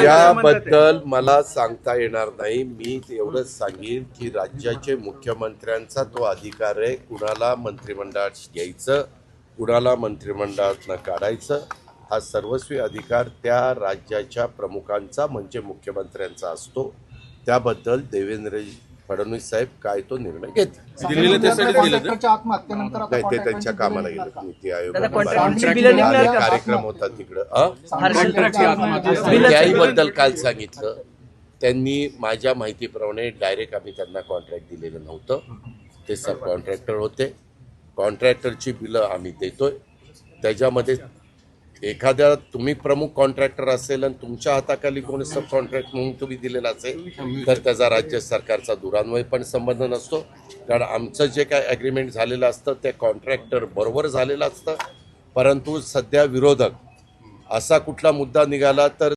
याबद्दल मला सांगता येणार नाही. मी एवढंच सांगेन की राज्याचे मुख्यमंत्र्यांचा तो अधिकार आहे कुणाला मंत्रिमंडळात घ्यायचं, कुणाला मंत्रिमंडळातनं काढायचं, हा सर्वस्वी अधिकार त्या राज्याच्या प्रमुखांचा म्हणजे मुख्यमंत्र्यांचा असतो. त्याबद्दल देवेंद्र फडणवीस साहेब काय तो निर्णय घेतील. नाही, ते त्यांच्या कामाला गेलं. नीती आयोग कार्यक्रम होता तिकडं. त्याहीबद्दल काल सांगितलं. त्यांनी माझ्या माहितीप्रमाणे डायरेक्ट आम्ही त्यांना कॉन्ट्रॅक्ट दिलेलं नव्हतं. ते सब कॉन्ट्रॅक्टर होते. कॉन्ट्रॅक्टरची बिलं आम्ही देतोय. त्याच्यामध्ये एखाद्या तुम्ही प्रमुख कॉन्ट्रॅक्टर असेल आणि तुमच्या हाताखाली कोणी सब कॉन्ट्रॅक्ट म्हणून तुम्ही दिलेला असेल तर त्याचा राज्य सरकारचा दुरान्वय पण संबंध नसतो. कारण आमचं जे काय ॲग्रीमेंट झालेलं असतं ते कॉन्ट्रॅक्टर बरोबर झालेलं असतं. परंतु सध्या विरोधक असा कुठला मुद्दा निघाला तर